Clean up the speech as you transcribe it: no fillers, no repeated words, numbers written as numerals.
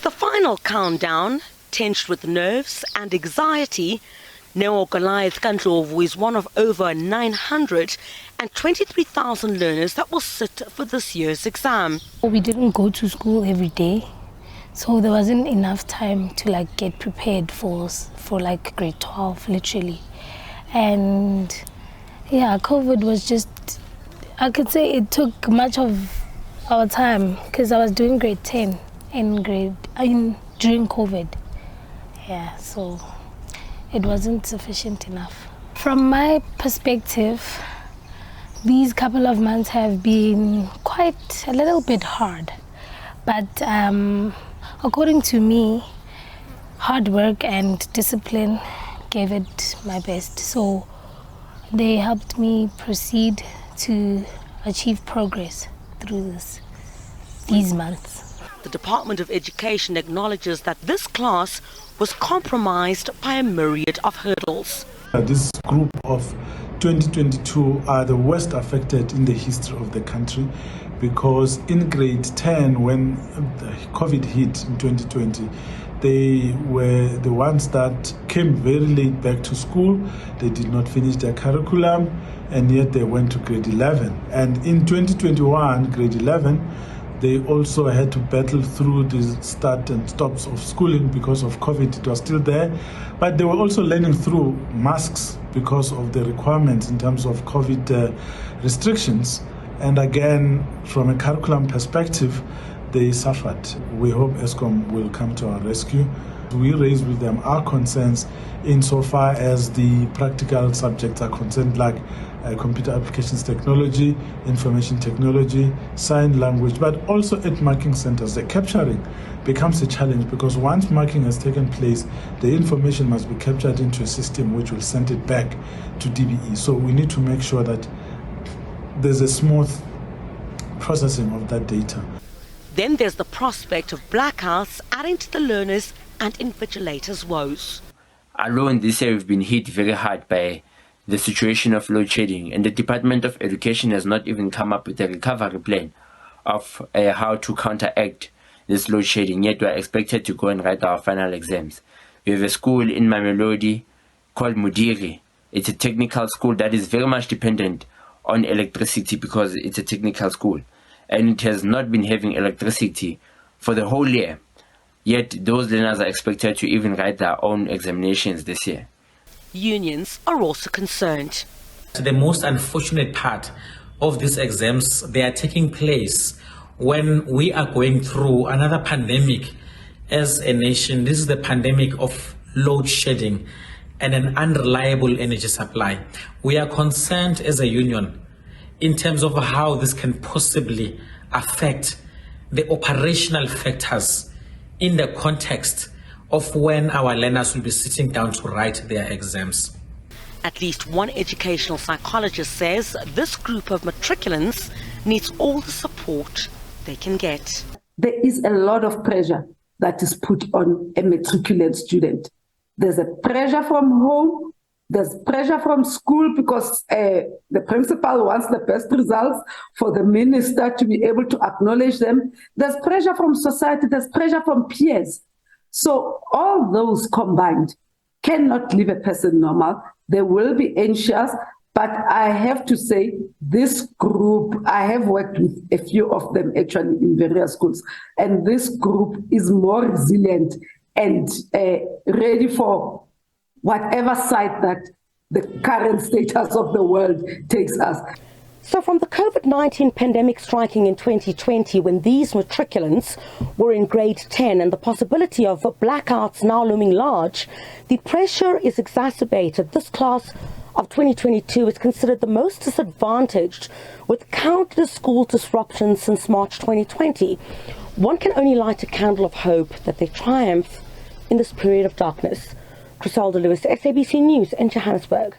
The final countdown, tinged with nerves and anxiety, Neo Goliath Kandlovu is one of over 923,000 learners that will sit for this year's exam. We didn't go to school every day, so there wasn't enough time to get prepared for grade 12, literally. And yeah, COVID was just, I could say it took much of our time because I was doing grade 10 during COVID. Yeah, so it wasn't sufficient enough. From my perspective, these couple of months have been quite a little bit hard. But according to me, hard work and discipline gave it my best. So they helped me proceed to achieve progress through these months. The Department of Education acknowledges that this class was compromised by a myriad of hurdles. This group of 2022 are the worst affected in the history of the country, because in grade 10, when the COVID hit in 2020, they were the ones that came very late back to school. They did not finish their curriculum, and yet they went to grade 11. And in 2021, grade 11, they also had to battle through the start and stops of schooling because of COVID. It was still there, but they were also learning through masks because of the requirements in terms of COVID restrictions. And again, from a curriculum perspective, they suffered. We hope Eskom will come to our rescue. We raise with them our concerns insofar as the practical subjects are concerned, like computer applications technology, information technology, sign language, but also at marking centers. The capturing becomes a challenge because once marking has taken place, the information must be captured into a system which will send it back to DBE. So we need to make sure that there's a smooth processing of that data. Then there's the prospect of blackouts adding to the learners' and invigilators' woes. Alone this year we've been hit very hard by the situation of load shedding, and the Department of Education has not even come up with a recovery plan of how to counteract this load shedding, yet we are expected to go and write our final exams. We have a school in Mamelodi called Mudiri. It's a technical school that is very much dependent on electricity because it's a technical school, and it has not been having electricity for the whole year. Yet those learners are expected to even write their own examinations this year. Unions are also concerned. The most unfortunate part of these exams, they are taking place when we are going through another pandemic as a nation. This is the pandemic of load shedding and an unreliable energy supply. We are concerned as a union in terms of how this can possibly affect the operational factors in the context of when our learners will be sitting down to write their exams. At least one educational psychologist says this group of matriculants needs all the support they can get. There is a lot of pressure that is put on a matriculant student. There's a pressure from home, there's pressure from school because the principal wants the best results for the minister to be able to acknowledge them. There's pressure from society, there's pressure from peers. So all those combined cannot leave a person normal. They will be anxious, but I have to say this group, I have worked with a few of them actually in various schools, and this group is more resilient and ready for whatever side that the current status of the world takes us. So from the COVID-19 pandemic striking in 2020, when these matriculants were in grade 10 and the possibility of blackouts now looming large, the pressure is exacerbated. This class of 2022 is considered the most disadvantaged, with countless school disruptions since March 2020. One can only light a candle of hope that they triumph in this period of darkness. Criselda Lewis, SABC News in Johannesburg.